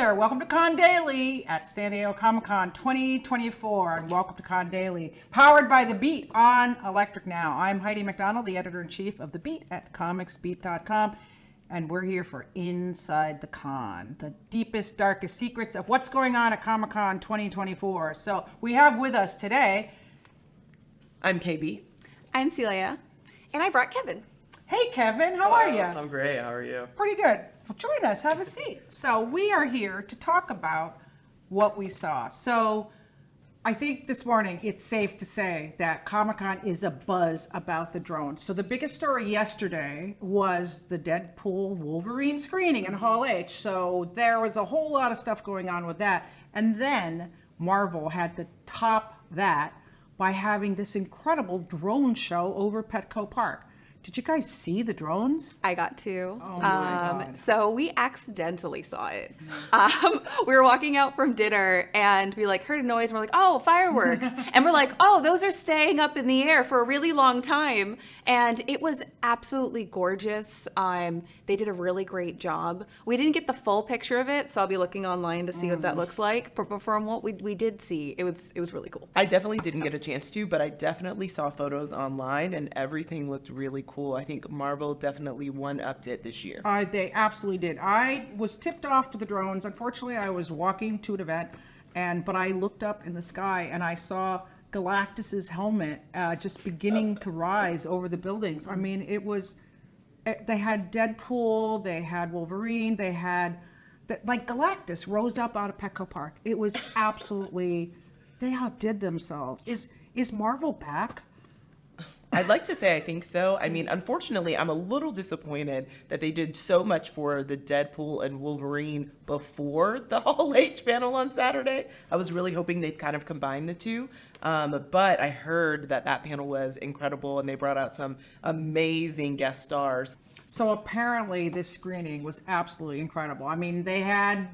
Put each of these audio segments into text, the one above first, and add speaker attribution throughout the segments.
Speaker 1: there, welcome to Con Daily at San Diego Comic-Con 2024, and welcome to Con Daily, powered by The Beat on Electric Now. I'm Heidi McDonald, the editor-in-chief of The Beat at comicsbeat.com, and we're here for Inside the Con, the deepest, darkest secrets of what's going on at Comic-Con 2024. So we have with us today...
Speaker 2: I'm KB.
Speaker 3: I'm Celia. And I brought Kevin.
Speaker 1: Hey Kevin, how are you?
Speaker 2: I'm great, how are you?
Speaker 1: Pretty good. Well, join us, have a seat. So we are here to talk about what we saw. So I think this morning it's safe to say that Comic-Con is abuzz about the drones. So the biggest story yesterday was the Deadpool Wolverine screening in Hall H. So there was a whole lot of stuff going on with that. And then Marvel had to top that by having this incredible drone show over Petco Park. Did you guys see the drones?
Speaker 3: I got to.
Speaker 1: Oh my God.
Speaker 3: So we accidentally saw it. We were walking out from dinner and we heard a noise and we're like, oh, fireworks. And we're like, oh, those are staying up in the air for a really long time. And it was absolutely gorgeous. They did a really great job. We didn't get the full picture of it, so I'll be looking online to see what that looks like. But from what we did see, it was really cool.
Speaker 2: I definitely didn't get a chance to, but I definitely saw photos online and everything looked really cool. I think Marvel definitely one-upped it this year.
Speaker 1: They absolutely did. I was tipped off to the drones. Unfortunately, I was walking to an event, but I looked up in the sky and I saw Galactus's helmet just beginning to rise over the buildings. I mean, they had Deadpool, they had Wolverine, they had, Galactus rose up out of Petco Park. It was absolutely, they outdid themselves. Is Marvel back?
Speaker 2: I'd like to say I think so. I mean, unfortunately, I'm a little disappointed that they did so much for the Deadpool and Wolverine before the Hall H panel on Saturday. I was really hoping they'd kind of combine the two. But I heard that panel was incredible and they brought out some amazing guest stars.
Speaker 1: So apparently this screening was absolutely incredible. I mean, they had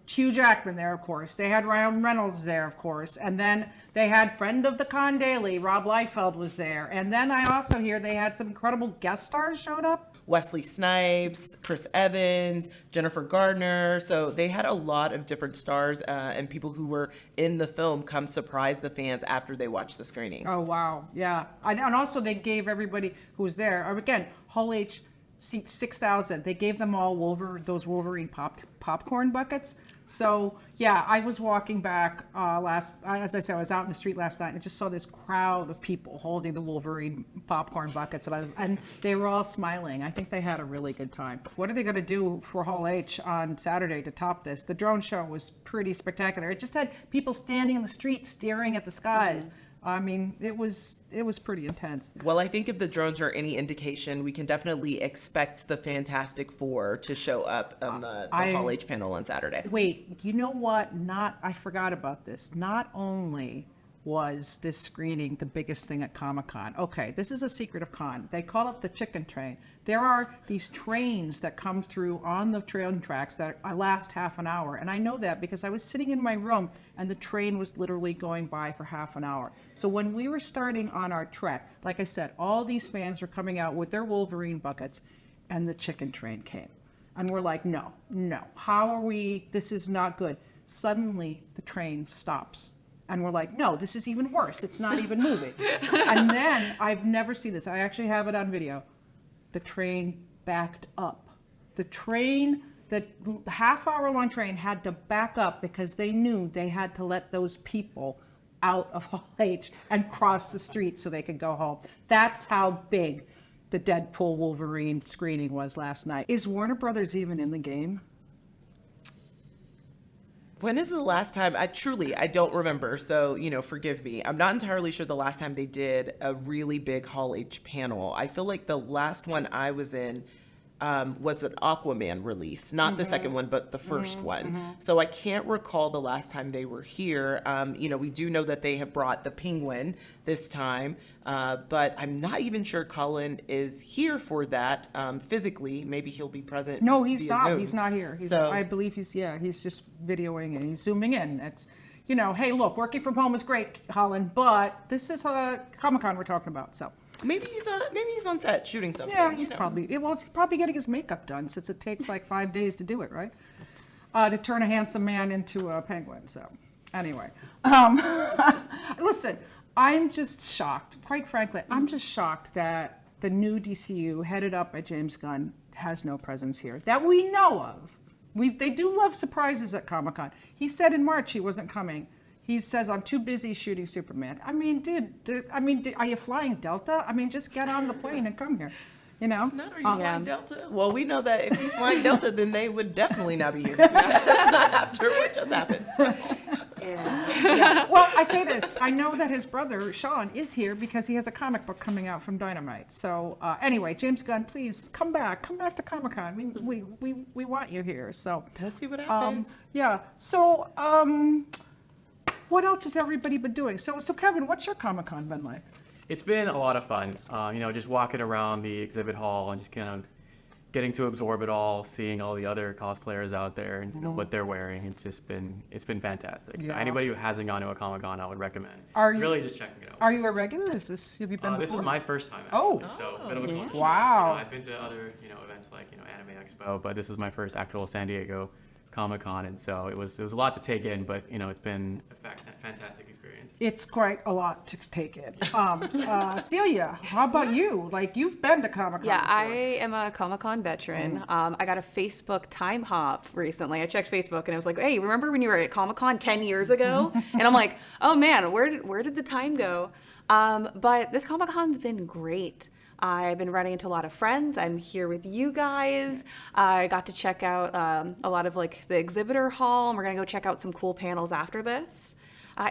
Speaker 1: Hugh Jackman there, of course. They had Ryan Reynolds there, of course. And then they had friend of the Con Daily, Rob Liefeld was there. And then I also hear they had some incredible guest stars showed up.
Speaker 2: Wesley Snipes, Chris Evans, Jennifer Gardner. So they had a lot of different stars and people who were in the film come surprise the fans after they watched the screening.
Speaker 1: Oh, wow. Yeah. And also they gave everybody who was there, again, Hall H, seat 6,000. They gave them all those Wolverine popcorn buckets. So yeah, I was walking back as I said, I was out in the street last night and I just saw this crowd of people holding the Wolverine popcorn buckets, and they were all smiling. I think they had a really good time. What are they going to do for Hall H on Saturday to top this? The drone show was pretty spectacular. It just had people standing in the street staring at the skies. Mm-hmm. I mean, it was pretty intense.
Speaker 2: Well, I think if the drones are any indication, we can definitely expect the Fantastic Four to show up on the Hall H panel on Saturday.
Speaker 1: Wait, you know what? I forgot about this. Not only was this screening the biggest thing at Comic-Con. Okay, this is a secret of con. They call it the chicken train. There are these trains that come through on the train tracks that last half an hour. And I know that because I was sitting in my room and the train was literally going by for half an hour. So when we were starting on our trek, like I said, all these fans were coming out with their Wolverine buckets and the chicken train came. And we're like, no, how are we, this is not good. Suddenly the train stops. And we're like, no, this is even worse. It's not even moving. And then, I've never seen this. I actually have it on video. The train backed up. The half-hour-long train had to back up because they knew they had to let those people out of Hall H and cross the street so they could go home. That's how big the Deadpool Wolverine screening was last night. Is Warner Brothers even in the game?
Speaker 2: When is the last time? I don't remember, so, forgive me. I'm not entirely sure the last time they did a really big Hall H panel. I feel like the last one I was in was an Aquaman release, not the second one, but the first one. So I can't recall the last time they were here. We do know that they have brought the Penguin this time, but I'm not even sure Colin is here for that physically. Maybe he'll be present.
Speaker 1: No, he's not.
Speaker 2: Zoom.
Speaker 1: He's not here.
Speaker 2: So
Speaker 1: I believe he's just videoing and he's zooming in. It's, hey, look, working from home is great, Colin, but this is Comic-Con we're talking about, so.
Speaker 2: Maybe he's on set shooting something.
Speaker 1: Yeah, he's probably getting his makeup done since it takes like 5 days to do it, right? to turn a handsome man into a penguin. So anyway, listen, I'm just shocked. Quite frankly, I'm just shocked that the new DCU, headed up by James Gunn, has no presence here that we know of. They do love surprises at Comic-Con. He said in March he wasn't coming. He says, I'm too busy shooting Superman. I mean, dude, are you flying Delta? I mean, just get on the plane and come here. You know?
Speaker 2: Not are you flying Delta? Well, we know that if he's flying Delta, then they would definitely not be here. That's not after what just happened. So.
Speaker 1: Yeah. Well, I say this. I know that his brother, Sean, is here because he has a comic book coming out from Dynamite. So anyway, James Gunn, please come back to Comic-Con. We want you here. So
Speaker 2: We'll see what happens.
Speaker 1: yeah. So what else has everybody been doing? So Kevin, what's your Comic-Con been like?
Speaker 4: It's been a lot of fun, just walking around the exhibit hall and just kind of getting to absorb it all, seeing all the other cosplayers out there and what they're wearing. It's been fantastic. So
Speaker 1: Yeah.
Speaker 4: anybody who hasn't gone to a Comic-Con, I would recommend really just checking it out.
Speaker 1: Are you a regular? Have you been before?
Speaker 4: This is my first time.
Speaker 1: Oh.
Speaker 4: Actually, so it's a bit of a culture shock.
Speaker 1: Wow.
Speaker 4: I've been to other events like Anime Expo, but this is my first actual San Diego Comic-Con, and so it was a lot to take in, but it's been a fantastic experience.
Speaker 1: It's quite a lot to take in. Celia, how about you? Like, you've been to Comic-Con
Speaker 3: Yeah,
Speaker 1: before.
Speaker 3: I am a Comic-Con veteran. I got a Facebook time hop recently. I checked Facebook and it was like, hey, remember when you were at Comic-Con 10 years ago? And I'm like, oh man, where did the time go? But this Comic-Con's been great. I've been running into a lot of friends. I'm here with you guys. I got to check out a lot of like the exhibitor hall, and we're gonna go check out some cool panels after this.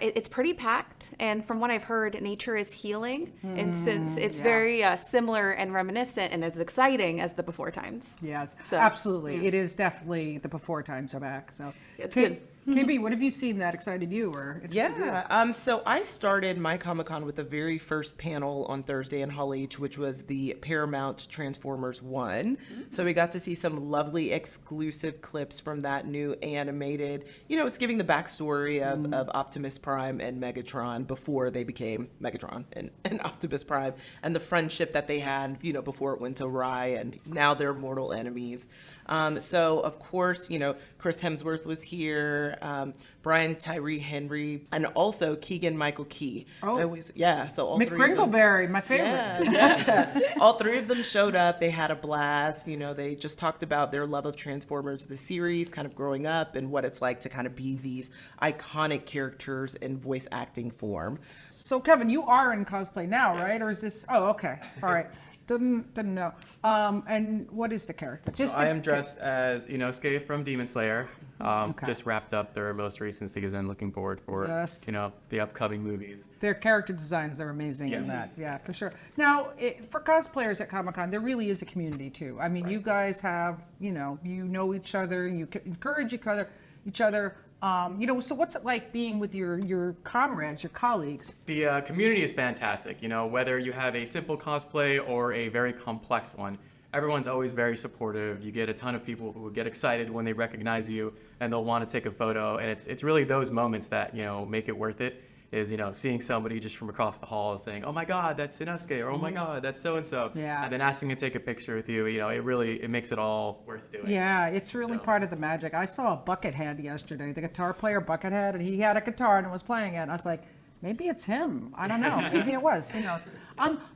Speaker 3: It's pretty packed, and from what I've heard, nature is healing, and since it's very similar and reminiscent and as exciting as the before times.
Speaker 1: Yes,
Speaker 3: So,
Speaker 1: absolutely. It is definitely the before times are back. So
Speaker 3: It's good.
Speaker 1: KB, what have you seen that excited you or interested you?
Speaker 2: Yeah, so I started my Comic-Con with the very first panel on Thursday in Hall H, which was the Paramount Transformers 1. So we got to see some lovely exclusive clips from that new animated, it's giving the backstory of Optimus Prime and Megatron before they became Megatron and Optimus Prime, and the friendship that they had, before it went awry, and now they're mortal enemies. So of course, Chris Hemsworth was here, Brian Tyree Henry, and also Keegan-Michael Key.
Speaker 1: Oh.
Speaker 2: So all three of them.
Speaker 1: McCringleberry, my favorite.
Speaker 2: Yeah. All three of them showed up. They had a blast. They just talked about their love of Transformers, the series, kind of growing up, and what it's like to kind of be these iconic characters in voice acting form.
Speaker 1: So Kevin, you are in cosplay now, right? Or is this? Oh, okay. All right. Didn't know. And what is the character?
Speaker 4: I am dressed as Inosuke from Demon Slayer. Just wrapped up their most recent season. Looking forward for the upcoming movies.
Speaker 1: Their character designs are amazing in that. Yeah, for sure. Now, for cosplayers at Comic-Con, there really is a community too. I mean, you guys have, you know each other, you encourage each other. So what's it like being with your comrades, your colleagues?
Speaker 4: The community is fantastic. Whether you have a simple cosplay or a very complex one, everyone's always very supportive. You get a ton of people who get excited when they recognize you and they'll want to take a photo. And it's really those moments that, make it worth it. Is seeing somebody just from across the hall saying, "Oh my God, that's Inosuke," or "Oh my God, that's so and so,"
Speaker 1: Yeah.
Speaker 4: and then asking to take a picture with you. It makes it all worth doing.
Speaker 1: Yeah, it's really part of the magic. I saw a Buckethead yesterday, the guitar player Buckethead, and he had a guitar and was playing it. And I was like, maybe it's him. I don't know. Maybe it was. Who knows?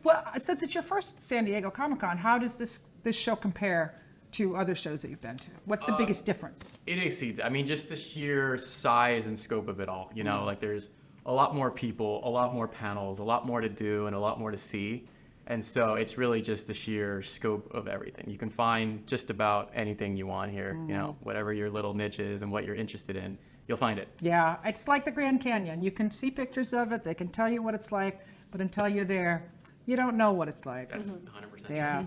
Speaker 1: Well, since it's your first San Diego Comic-Con, how does this show compare to other shows that you've been to? What's the biggest difference?
Speaker 4: It exceeds. Just the sheer size and scope of it all. Like there's a lot more people, a lot more panels, a lot more to do, and a lot more to see. And so it's really just the sheer scope of everything. You can find just about anything you want here, whatever your little niche is and what you're interested in, you'll find it.
Speaker 1: Yeah, it's like the Grand Canyon. You can see pictures of it, they can tell you what it's like, but until you're there, you don't know what it's like.
Speaker 4: That's 100%.
Speaker 1: Yeah.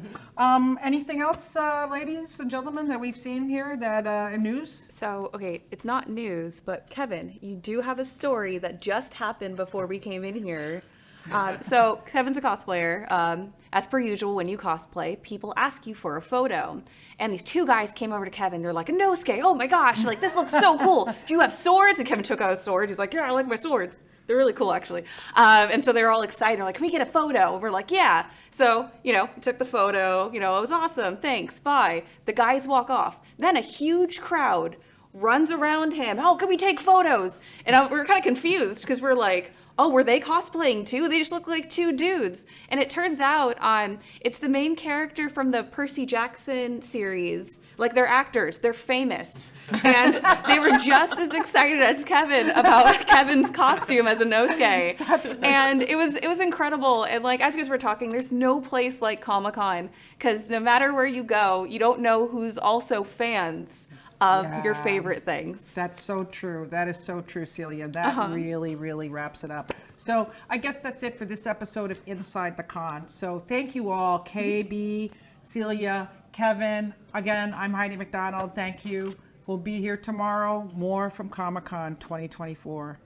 Speaker 1: Anything else, ladies and gentlemen, that we've seen here that in news?
Speaker 3: So, okay, it's not news, but Kevin, you do have a story that just happened before we came in here. So Kevin's a cosplayer. As per usual, when you cosplay, people ask you for a photo. And these two guys came over to Kevin. They're like, "Inosuke, oh my gosh, like this looks so cool. Do you have swords?" And Kevin took out his sword. He's like, "Yeah, I like my swords. They're really cool, actually." And so they were all excited. They're like, "Can we get a photo?" And we're like, "Yeah." So, took the photo. It was awesome. Thanks. Bye. The guys walk off. Then a huge crowd runs around him. Oh, can we take photos? And we're kind of confused because we're like, oh, were they cosplaying too? They just look like two dudes. And it turns out it's the main character from the Percy Jackson series. Like, they're actors, they're famous. And they were just as excited as Kevin about Kevin's costume as Inosuke. And it was incredible. And like, as you guys were talking, there's no place like Comic-Con, because no matter where you go, you don't know who's also fans of your
Speaker 1: Yeah.
Speaker 3: favorite things.
Speaker 1: That's so true. That is so true, Celia. That really, really wraps it up. So I guess that's it for this episode of Inside the Con. So thank you all, KB, Celia, Kevin. Again, I'm Heidi McDonald. Thank you. We'll be here tomorrow. More from Comic-Con 2024.